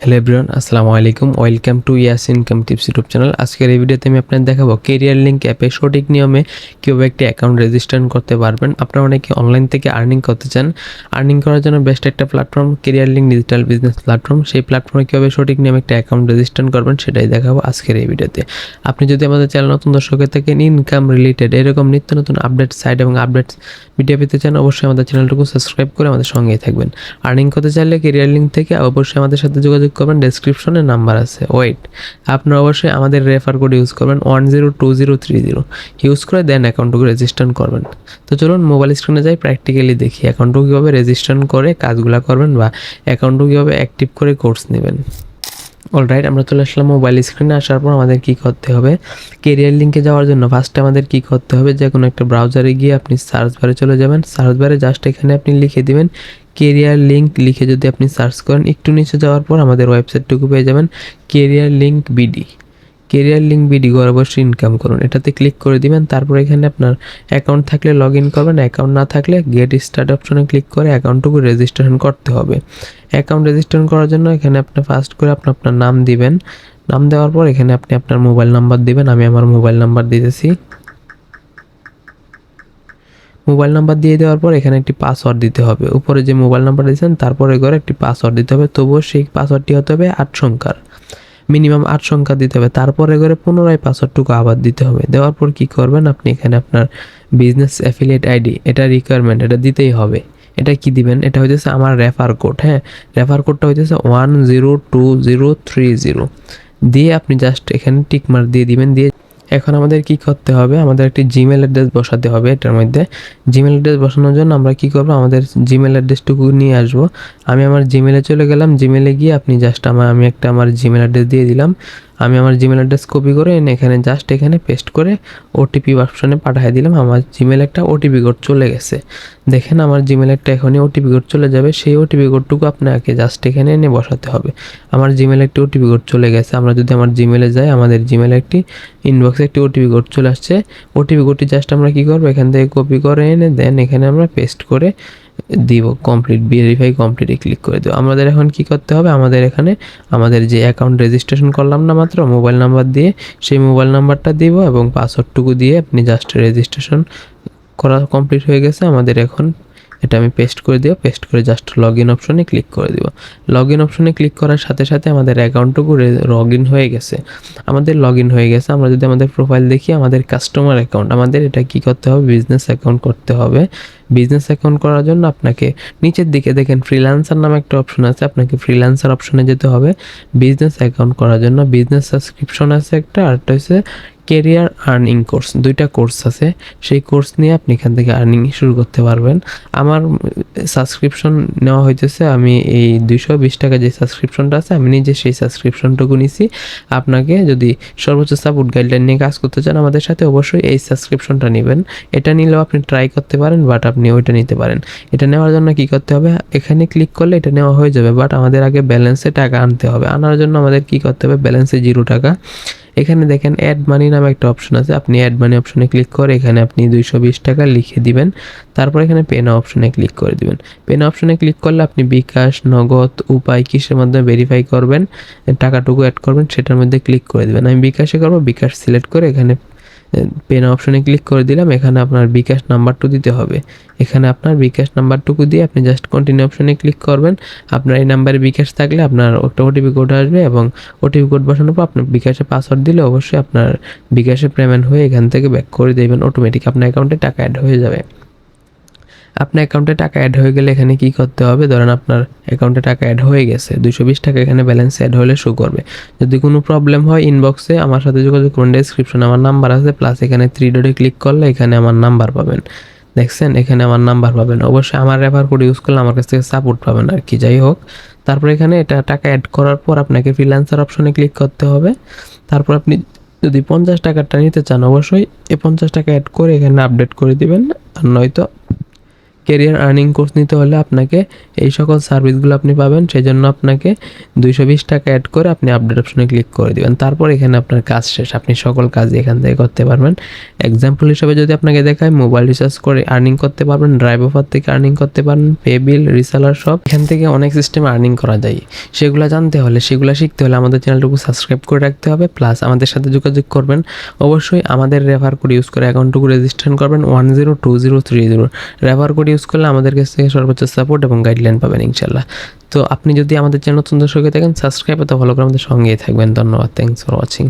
Hello everyone, আসসালামু আলাইকুম। Welcome to yes income tips YouTube channel. আজকের এই ভিডিওতে আমি আপনাদের দেখাবো কেরিয়ার লিঙ্ক অ্যাপে সঠিক নিয়মে কীভাবে একটি অ্যাকাউন্ট রেজিস্ট্রেশন করতে পারবেন। আপনারা অনেকে অনলাইন থেকে আর্নিং করতে চান। আর্নিং করার জন্য বেস্ট একটা platform career link digital business platform. সেই প্ল্যাটফর্মে কীভাবে সঠিক নিয়মে একটা অ্যাকাউন্ট রেজিস্ট্রেশন করবেন সেটাই দেখাবো আজকের এই ভিডিওতে। আপনি যদি আমাদের চ্যানেল নতুন দর্শক হয়ে থাকেন, ইনকাম রিলেটেড এরকম নিত্য নতুন আপডেট সাইট এবং আপডেটস ভিডিও পেতে চান, অবশ্যই আমাদের চ্যানেলটুকু সাবস্ক্রাইব করে আমাদের সঙ্গেই থাকবেন। আর্নিং করতে চাইলে কেরিয়ার লিঙ্ক থেকে অবশ্যই আমাদের সাথে যোগাযোগ করবেন। ডেসক্রিপশনে নাম্বার আছে। আপনারা অবশ্যই আমাদের রেফার কোড ইউজ করবেন 102030 ইউজ করে দেন অ্যাকাউন্টটুকু রেজিস্ট্রেশন করবেন। তো চলুন মোবাইল স্ক্রিনে যাই, প্র্যাকটিক্যালি দেখি অ্যাকাউন্টটুকু কীভাবে রেজিস্ট্রেশন করে কাজগুলো করবেন বা অ্যাকাউন্টটুকু কীভাবে অ্যাক্টিভ করে কোর্স নেবেন। অলরাইট, আমরা চলে আসলাম মোবাইল স্ক্রিনে। আসার পর আমাদের কী করতে হবে, কেরিয়ার লিঙ্কে যাওয়ার জন্য ফার্স্টে আমাদের কী করতে হবে, যে কোনো একটা ব্রাউজারে গিয়ে আপনি সার্চ বারে চলে যাবেন। সার্চ বারে জাস্ট এখানে আপনি লিখে দিবেন কেরিয়ার লিঙ্ক। লিখে যদি আপনি সার্চ করেন, একটু নিচে যাওয়ার পর আমাদের ওয়েবসাইটটুকু পেয়ে যাবেন career link BD. Career link BD ঘরে বসে ইনকাম করুন, এটাতে ক্লিক করে দিবেন। তারপর এখানে আপনার অ্যাকাউন্ট থাকলে লগ ইন করবেন, অ্যাকাউন্ট না থাকলে গেট স্টার্ট অপশনে ক্লিক করে অ্যাকাউন্টটুকু রেজিস্ট্রেশন করতে হবে। অ্যাকাউন্ট রেজিস্ট্রেশন করার জন্য এখানে আপনি ফার্স্ট করে আপনার নাম দিবেন। নাম দেওয়ার পর এখানে আপনি আপনার মোবাইল নাম্বার দিবেন। আমি আমার মোবাইল নাম্বার দিতেছি। মোবাইল নাম্বার দিয়ে দেওয়ার পর এখানে একটি পাসওয়ার্ড দিতে হবে। উপরে যে মোবাইল নাম্বার দিয়েছেন তারপরে ঘরে একটি পাসওয়ার্ড দিতে হবে, তবুও সেই পাসওয়ার্ডটি হতে হবে 8 সংখ্যার, মিনিমাম 8 সংখ্যা দিতে হবে। তারপরে ঘরে পুনরায় পাসওয়ার্ডটুকু আবার দিতে হবে। দেওয়ার পর কি করবেন, আপনি এখানে আপনার বিজনেস অ্যাফিলিয়েট আইডি, এটা রিকোয়ারমেন্ট, এটা দিতেই হবে। এটা কি দিবেন, এটা হইতেছে আমার রেফার কোড। হ্যাঁ, রেফার কোডটা হইতেছে 102030 দিয়ে আপনি জাস্ট এখানে টিকমার্ক দিয়ে দিবেন। দিয়ে এখন আমাদের কি করতে হবে, আমাদের একটি জিমেল অ্যাড্রেস বসাতে হবে। এটার মধ্যে জিমেল অ্যাড্রেস বসানোর জন্য আমরা কি করব, আমাদের জিমেল অ্যাড্রেসটুকু নিয়ে আসব। আমি আমার জিমেলে চলে গেলাম। জিমেলে গিয়ে আপনি জাস্ট আমি একটা আমার জিমেল অ্যাড্রেস দিয়ে দিলাম। আমি আমার জিমেল অ্যাড্রেস কপি করে এখানে জাস্ট এখানে পেস্ট করে ওটিপি অপশনে পাঠিয়ে দিলাম। আমার জিমেলে একটা ওটিপি কোড চলে গেছে। দেখেন আমার জিমেলে একটা এখনই ওটিপি কোড চলে যাবে। সেই ওটিপি কোডটুকু আপনাকে জাস্ট এখানে এনে বসাতে হবে। আমার জিমেলে একটি ওটিপি কোড চলে গেছে। আমরা যদি আমার জিমেলে যাই, আমাদের জিমেলে একটি ইনবক্সে একটি ওটিপি কোড চলে আসছে। ওটিপি কোডটি জাস্ট আমরা কী করবো, এখান থেকে কপি করে এনে দেন এখানে আমরা পেস্ট করে দিব। কমপ্লিট, ভেরিফাই কমপ্লিটে ক্লিক করে দেবো। আমাদের এখন কি করতে হবে, আমাদের এখানে আমাদের যে অ্যাকাউন্ট রেজিস্ট্রেশন করলাম না মাত্র মোবাইল নাম্বার দিয়ে, সেই মোবাইল নাম্বারটা দিব এবং পাসওয়ার্ডটুকু দিয়ে আপনি জাস্ট রেজিস্ট্রেশন করা কমপ্লিট হয়ে গেছে। আমাদের এখন এটা আমি পেস্ট করে দিব। পেস্ট করে জাস্ট লগ ইন অপশনে ক্লিক করে দিব। লগ ইন অপশনে ক্লিক করার সাথে সাথে আমাদের অ্যাকাউন্টটুকু লগ ইন হয়ে গেছে। আমাদের লগ ইন হয়ে গেছে। আমরা যদি আমাদের প্রোফাইল দেখি, আমাদের কাস্টমার অ্যাকাউন্ট, আমাদের এটা কি করতে হবে, বিজনেস অ্যাকাউন্ট করতে হবে। বিজনেস অ্যাকাউন্ট করার জন্য আপনাকে নিচের দিকে দেখেন ফ্রিল্যান্সার নামে একটা অপশন আছে, আপনাকে ফ্রিল্যান্সার অপশনে যেতে হবে। বিজনেস অ্যাকাউন্ট করার জন্য বিজনেস সাবস্ক্রিপশন আছে একটা, আরটা হচ্ছে কেরিয়ার আর্নিং কোর্স, দুইটা কোর্স আছে। সেই কোর্স নিয়ে আপনি এখান থেকে আর্নিং শুরু করতে পারবেন। আমার সাবস্ক্রিপশন নেওয়া হইতেছে, আমি এই 220 টাকা যে সাবস্ক্রিপশনটা আছে, আমি নিজে সেই সাবস্ক্রিপশনটুকু নিছি। আপনাকে যদি সর্বোচ্চ সাপোর্ট গাইডলাইন নিয়ে কাজ করতে চান আমাদের সাথে, অবশ্যই এই সাবস্ক্রিপশনটা নেবেন। এটা নিলেও আপনি ট্রাই করতে পারেন, বাট আপনি ওইটা নিতে পারেন। এটা নেওয়ার জন্য কি করতে হবে, এখানে ক্লিক করলে এটা নেওয়া হয়ে যাবে, বাট আমাদের আগে ব্যালেন্সে টাকা আনতে হবে। আনার জন্য আমাদের কি করতে হবে, ব্যালেন্সে 0 টাকা। এখানে দেখেন অ্যাড মানি নামে একটা অপশন আছে, আপনি অ্যাড মানি অপশনে ক্লিক করে এখানে আপনি 220 টাকা লিখে দিবেন। তারপর এখানে পে নাও অপশনে ক্লিক করে দিবেন। পে নাও অপশনে ক্লিক করলে আপনি বিকাশ, নগদ, উপায় কিসের মাধ্যমে ভেরিফাই করবেন, টাকাটুকু অ্যাড করবেন, সেটার মধ্যে ক্লিক করে দিবেন। আমি বিকাশে করবো, বিকাশ সিলেক্ট করে এখানে পে নাও অপশনে ক্লিক করে দিলাম। এখানে আপনার বিকাশ নাম্বারটুকু দিতে হবে। এখানে আপনার বিকাশ নাম্বারটুকু দিয়ে আপনি জাস্ট কন্টিনিউ অপশনে ক্লিক করবেন। আপনার এই নাম্বারে বিকাশ থাকলে আপনার একটা ওটিপি কোড আসবে এবং ওটিপি কোড বসানোর পর আপনার বিকাশে পাসওয়ার্ড দিলে অবশ্যই আপনার বিকাশে পেমেন্ট হয়ে এখান থেকে ব্যাক করে দেবেন। অটোমেটিক আপনার অ্যাকাউন্টে টাকা অ্যাড হয়ে যাবে। আপনার অ্যাকাউন্টে টাকা অ্যাড হয়ে গেলে এখানে কি করতে হবে, ধরেন আপনার অ্যাকাউন্টে টাকা অ্যাড হয়ে গেছে, 220 টাকা এখানে ব্যালেন্স অ্যাড হলে শো করবে। যদি কোনো প্রবলেম হয় ইনবক্সে আমার সাথে যোগাযোগ করুন। ডেসক্রিপশনে আমার নাম্বার আছে, প্লাস এখানে 3 ডটে ক্লিক করলে এখানে আমার নাম্বার পাবেন। দেখছেন, এখানে আমার নাম্বার পাবেন। অবশ্যই আমার রেফার কোড ইউজ করলে আমার কাছ থেকে সাপোর্ট পাবেন আর কি। যাই হোক, তারপর এখানে এটা টাকা অ্যাড করার পর আপনাকে ফ্রিল্যান্সার অপশনে ক্লিক করতে হবে। তারপর আপনি যদি 50 টাকাটা নিতে চান, অবশ্যই এই 50 টাকা অ্যাড করে এখানে আপডেট করে দিবেন। আর নয়তো ক্যারিয়ার আর্নিং কোর্স নিতে হলে আপনাকে এই সকল সার্ভিসগুলো আপনি পাবেন, সেজন্য আপনাকে 220 টাকা অ্যাড করে আপনি আপডেট অপশনে ক্লিক করে দিবেন। তারপর এখানে আপনার কাজ শেষ, আপনি সকল কাজই এখান থেকে করতে পারবেন। এক্সাম্পল হিসেবে যদি আপনাকে দেখায়, মোবাইল রিচার্জ করে আর্নিং করতে পারবেন, ড্রাইভ অফার থেকে আর্নিং করতে পারেন, পে বিল, রিসেলার সব, এখান থেকে অনেক সিস্টেমে আর্নিং করা যায়। সেগুলো জানতে হলে, সেগুলো শিখতে হলে আমাদের চ্যানেলটুকু সাবস্ক্রাইব করে রাখতে হবে, প্লাস আমাদের সাথে যোগাযোগ করবেন। অবশ্যই আমাদের রেফার কোড ইউজ করে অ্যাকাউন্টটুকু রেজিস্ট্রেশন করবেন 102030। রেফার কোড ইউজ করলে আমাদের কাছ থেকে সর্বোচ্চ সাপোর্ট এবং গাইডলাইন পাবেন ইনশাল্লাহ। তো আপনি যদি আমাদের চ্যানেল নতুন দর্শক হয়ে থাকেন, সাবস্ক্রাইব অথবা ফলো করে আমাদের সঙ্গেই থাকবেন। ধন্যবাদ, থ্যাংকস ফর ওয়াচিং।